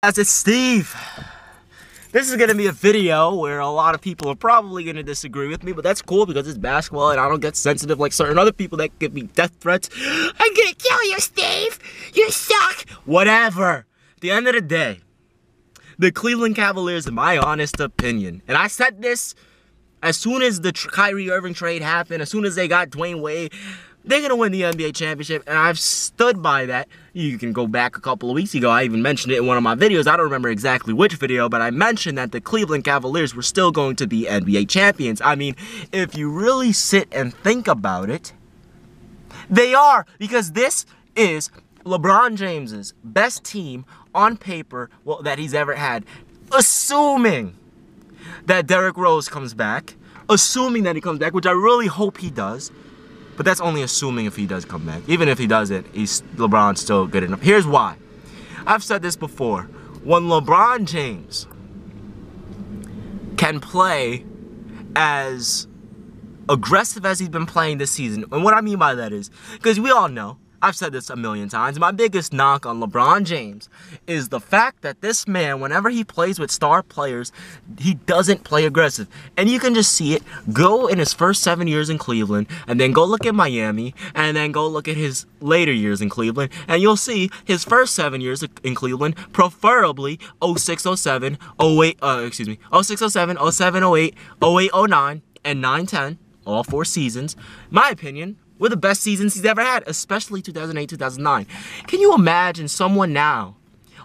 As it's Steve. This is going to be a video where a lot of people are probably going to disagree with me, but that's cool because it's basketball and I don't get sensitive like certain other people that give me death threats. I'm going to kill you, Steve. You suck. Whatever. At the end of the day, the Cleveland Cavaliers, in my honest opinion, and I said this as soon as the Kyrie Irving trade happened, as soon as they got Dwayne Wade, they're going to win the NBA championship, and I've stood by that. You can go back a couple of weeks ago. I even mentioned it in one of my videos. I don't remember exactly which video, but I mentioned that the Cleveland Cavaliers were still going to be NBA champions. I mean, if you really sit and think about it, they are, because this is LeBron James's best team on paper, well, that he's ever had, assuming that Derrick Rose comes back, assuming that he comes back, which I really hope he does. But that's only assuming if he does come back. Even if he doesn't, LeBron's still good enough. Here's why. I've said this before. When LeBron James can play as aggressive as he's been playing this season, and what I mean by that is, because we all know, I've said this a million times, my biggest knock on LeBron James is the fact that this man, whenever he plays with star players, he doesn't play aggressive. And you can just see it. Go in his first 7 years in Cleveland, and then go look at Miami, and then go look at his later years in Cleveland, and you'll see his first 7 years in Cleveland, preferably 06, 07, 08, 06, 07, 07, 08, 08, 09, and 9, 10, all 4 seasons. In my opinion, were the best seasons he's ever had, especially 2008, 2009. Can you imagine someone now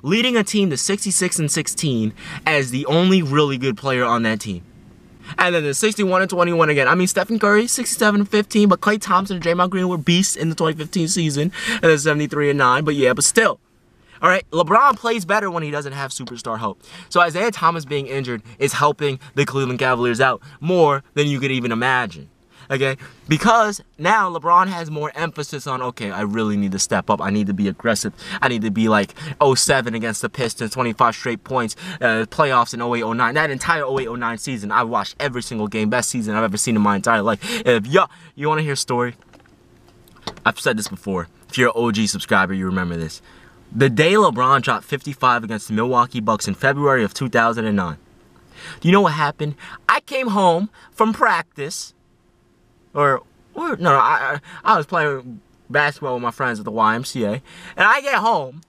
leading a team to 66-16 as the only really good player on that team? And then the 61-21 again. I mean, Stephen Curry, 67-15, but Klay Thompson and Draymond Green were beasts in the 2015 season, and then 73-9, but yeah, but still. All right, LeBron plays better when he doesn't have superstar help. So Isaiah Thomas being injured is helping the Cleveland Cavaliers out more than you could even imagine. Okay, because now LeBron has more emphasis on, okay, I really need to step up. I need to be aggressive. I need to be like 07 against the Pistons, 25 straight points, playoffs in 08, 09. That entire 08, 09 season, I watched every single game. Best season I've ever seen in my entire life. If you want to hear a story? I've said this before. If you're an OG subscriber, you remember this. The day LeBron dropped 55 against the Milwaukee Bucks in February of 2009. Do you know what happened? I came home from practice. I was playing basketball with my friends at the YMCA, and I get home,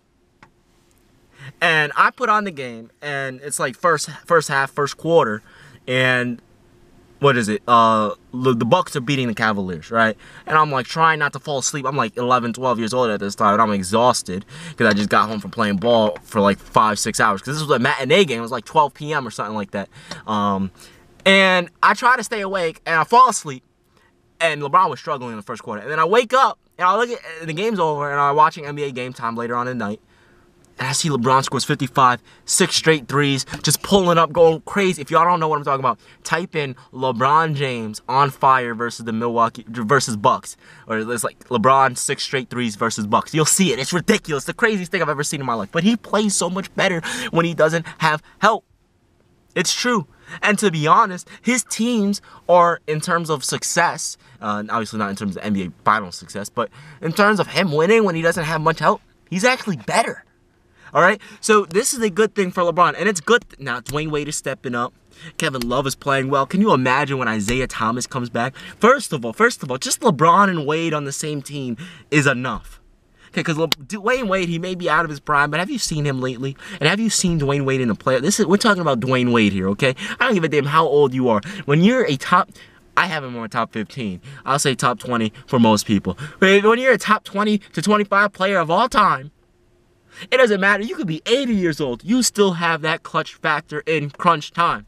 and I put on the game, and it's like first half, first quarter, and what is it? The Bucks are beating the Cavaliers, right? And I'm like trying not to fall asleep. I'm like 11, 12 years old at this time, and I'm exhausted because I just got home from playing ball for like 5-6 hours. Because this was a matinee game. It was like 12 p.m. or something like that. And I try to stay awake, and I fall asleep. And LeBron was struggling in the first quarter. And then I wake up, and I look at the game's over, and I'm watching NBA Game Time later on in the night. And I see LeBron scores 55, 6 straight threes, just pulling up, going crazy. If y'all don't know what I'm talking about, type in LeBron James on fire versus the Bucks. Or it's like LeBron 6 straight threes versus Bucks. You'll see it. It's ridiculous. The craziest thing I've ever seen in my life. But he plays so much better when he doesn't have help. It's true. And to be honest, his teams are, in terms of success, obviously not in terms of NBA Finals success, but in terms of him winning when he doesn't have much help, he's actually better. All right? So this is a good thing for LeBron. And it's good. Now, Dwayne Wade is stepping up. Kevin Love is playing well. Can you imagine when Isaiah Thomas comes back? First of all, just LeBron and Wade on the same team is enough. Okay, because Dwayne Wade, he may be out of his prime, but have you seen him lately? And have you seen Dwayne Wade in the playoffs? We're talking about Dwayne Wade here, okay? I don't give a damn how old you are. When you're a top, I have him on top 15. I'll say top 20 for most people. When you're a top 20 to 25 player of all time, it doesn't matter. You could be 80 years old. You still have that clutch factor in crunch time.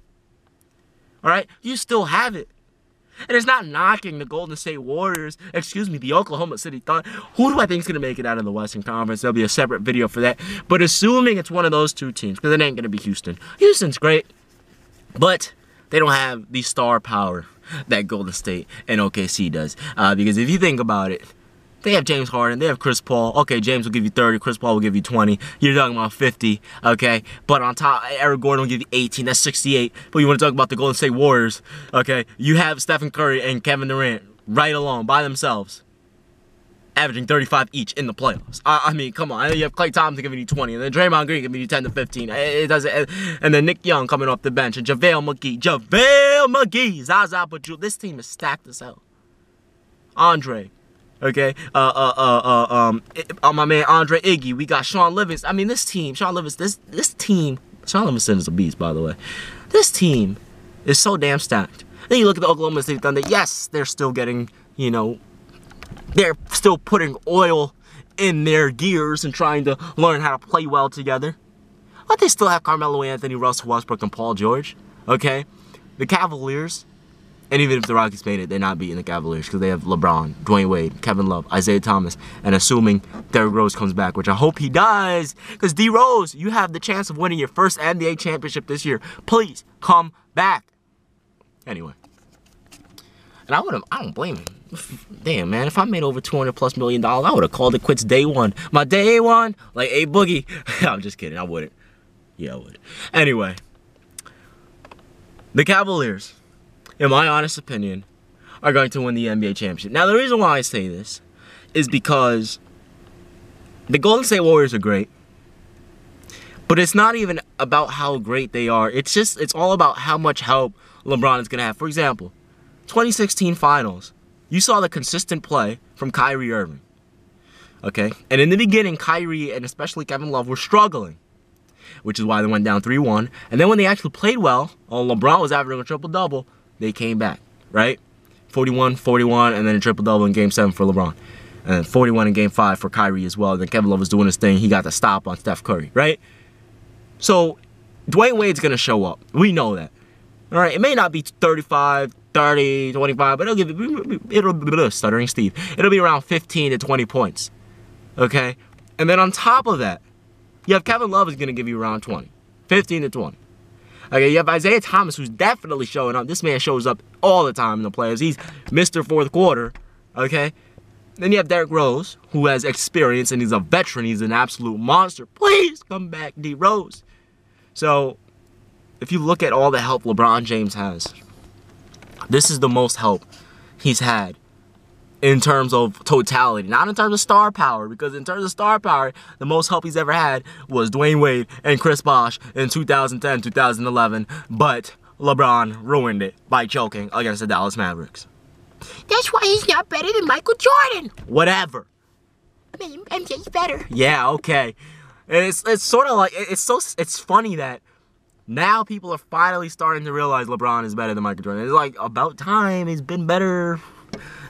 All right? You still have it. And it's not knocking the Golden State Warriors, the Oklahoma City Thunder. Who do I think is going to make it out of the Western Conference? There'll be a separate video for that. But assuming it's one of those two teams, because it ain't going to be Houston. Houston's great, but they don't have the star power that Golden State and OKC does. Because if you think about it, they have James Harden, they have Chris Paul. Okay, James will give you 30, Chris Paul will give you 20. You're talking about 50, okay? But on top, Eric Gordon will give you 18, that's 68. But you want to talk about the Golden State Warriors, okay? You have Stephen Curry and Kevin Durant right alone, by themselves. averaging 35 each in the playoffs. I mean, come on. You have Klay Thompson giving you 20, and then Draymond Green giving you 10 to 15. It doesn't. And then Nick Young coming off the bench, and JaVale McGee, Zaza Pachulia. This team is stacked as hell. Andre, okay, my man Andre Iggy. We got Sean Livingston. I mean, this team, Sean Livingston is a beast, by the way. This team is so damn stacked. Then you look at the Oklahoma City Thunder. Yes, they're still getting, you know, they're still putting oil in their gears and trying to learn how to play well together. But they still have Carmelo Anthony, Russell Westbrook, and Paul George. Okay? The Cavaliers, and even if the Rockets made it, they're not beating the Cavaliers because they have LeBron, Dwayne Wade, Kevin Love, Isaiah Thomas, and assuming Derrick Rose comes back, which I hope he does. Because D Rose, you have the chance of winning your first NBA championship this year. Please come back. Anyway. And I don't blame him. Damn, man, if I made over $200+ million, I would have called it quits day one. My day one, like A Boogie. I'm just kidding, I wouldn't. Yeah, I would. Anyway, the Cavaliers, in my honest opinion, are going to win the NBA championship. Now, the reason why I say this is because the Golden State Warriors are great, but it's not even about how great they are. It's all about how much help LeBron is going to have. For example, 2016 Finals, you saw the consistent play from Kyrie Irving. Okay? And in the beginning, Kyrie and especially Kevin Love were struggling, which is why they went down 3-1. And then when they actually played well, LeBron was averaging a triple-double, they came back, right? 41, 41, and then a triple-double in Game 7 for LeBron. And then 41 in Game 5 for Kyrie as well. And then Kevin Love was doing his thing. He got the stop on Steph Curry, right? So, Dwayne Wade's going to show up. We know that. All right? It may not be 35, 30, 25, but it'll stuttering Steve. It'll be around 15 to 20 points. Okay? And then on top of that, you have Kevin Love is going to give you around 20. 15 to 20. Okay, you have Isaiah Thomas, who's definitely showing up. This man shows up all the time in the playoffs. He's Mr. Fourth Quarter. Okay? Then you have Derrick Rose, who has experience, and he's a veteran. He's an absolute monster. Please come back, D Rose. So, if you look at all the help LeBron James has, this is the most help he's had in terms of totality, not in terms of star power, because in terms of star power, the most help he's ever had was Dwayne Wade and Chris Bosh in 2010, 2011, but LeBron ruined it by choking against the Dallas Mavericks. That's why he's not better than Michael Jordan. Whatever. I mean, MJ's better. Yeah, okay. It's sort of like, it's funny that now people are finally starting to realize LeBron is better than Michael Jordan. It's like, about time. He's been better.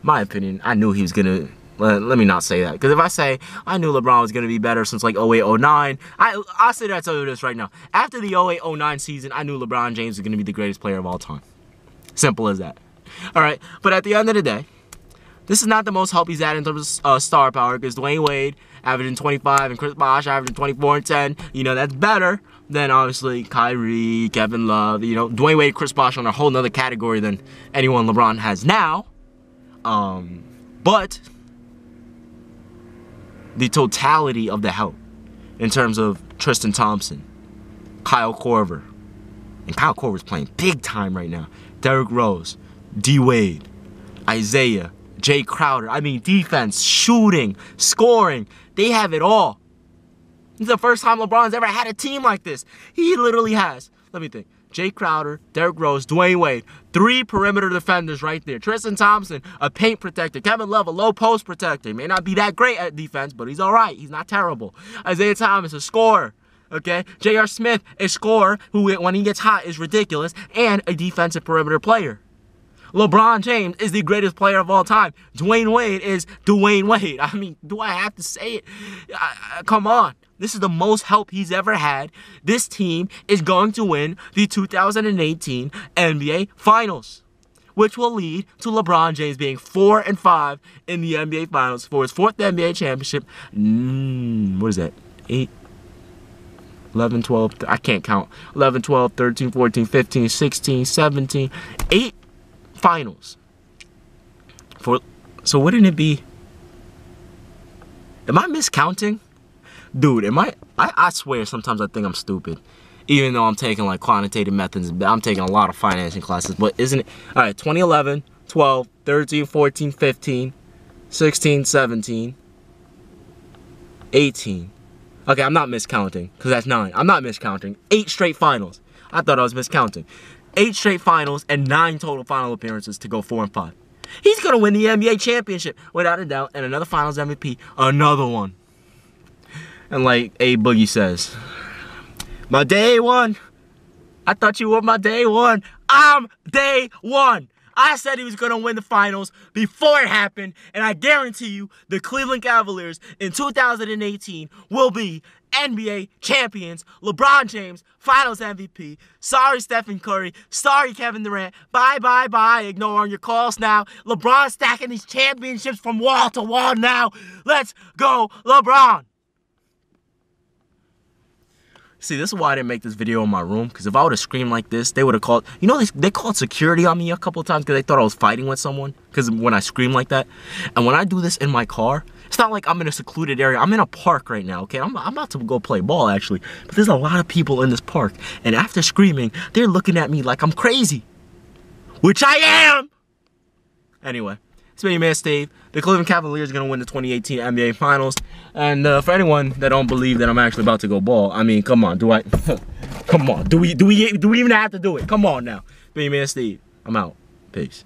My opinion, I knew he was going to... let me not say that. Because if I say I knew LeBron was going to be better since like 08, 09, I'll say that, I'll tell you this right now. After the 08, 09 season, I knew LeBron James was going to be the greatest player of all time. Simple as that. Alright, but at the end of the day, this is not the most help he's had in terms of star power, because Dwayne Wade averaging 25 and Chris Bosh averaging 24 and 10, you know, that's better than obviously Kyrie, Kevin Love, you know, Dwayne Wade, Chris Bosh on a whole nother category than anyone LeBron has now. But the totality of the help in terms of Tristan Thompson, Kyle Korver, and Kyle Korver's playing big time right now, Derrick Rose, D Wade, Isaiah, Jay Crowder. I mean, defense, shooting, scoring, they have it all. This is the first time LeBron's ever had a team like this. He literally has, let me think, Jay Crowder, Derrick Rose, Dwayne Wade, 3 perimeter defenders right there. Tristan Thompson, a paint protector. Kevin Love, a low post protector. He may not be that great at defense, but he's all right. He's not terrible. Isaiah Thomas, a scorer. Okay? J.R. Smith, a scorer who, when he gets hot, is ridiculous, and a defensive perimeter player. LeBron James is the greatest player of all time. Dwayne Wade is Dwayne Wade. I mean, do I have to say it? Come on. This is the most help he's ever had. This team is going to win the 2018 NBA Finals, which will lead to LeBron James being 4-5 in the NBA Finals for his 4th NBA championship. What is that? 8, 11, 12, I can't count. 11, 12, 13, 14, 15, 16, 17, 8 finals. So wouldn't it be... Am I miscounting? Dude, I swear sometimes I think I'm stupid. Even though I'm taking like quantitative methods, I'm taking a lot of financing classes. But isn't it? Alright, 2011, 12, 13, 14, 15, 16, 17, 18. Okay, I'm not miscounting, because that's 9. I'm not miscounting. 8 straight finals. I thought I was miscounting. 8 straight finals and 9 total final appearances to go 4 and 5. He's going to win the NBA championship, without a doubt, and another finals MVP, another one. And like A Boogie says, my day one. I thought you were my day one. I'm day one. I said he was going to win the finals before it happened, and I guarantee you the Cleveland Cavaliers in 2018 will be NBA champions. LeBron James, finals MVP. Sorry, Stephen Curry. Sorry, Kevin Durant. Bye, bye, bye. Ignoring your calls now. LeBron stacking these championships from wall to wall now. Let's go, LeBron. See, this is why I didn't make this video in my room, because if I would have screamed like this, they would have called, you know, they called security on me a couple of times because they thought I was fighting with someone, because when I scream like that. And when I do this in my car, it's not like I'm in a secluded area. I'm in a park right now, okay? I'm about to go play ball, actually. But there's a lot of people in this park, and after screaming, they're looking at me like I'm crazy, which I am! Anyway. It's been your man Steve. The Cleveland Cavaliers are going to win the 2018 NBA Finals. And for anyone that don't believe that I'm actually about to go ball, I mean, come on, come on, do we even have to do it? Come on now. It's been your man Steve. I'm out. Peace.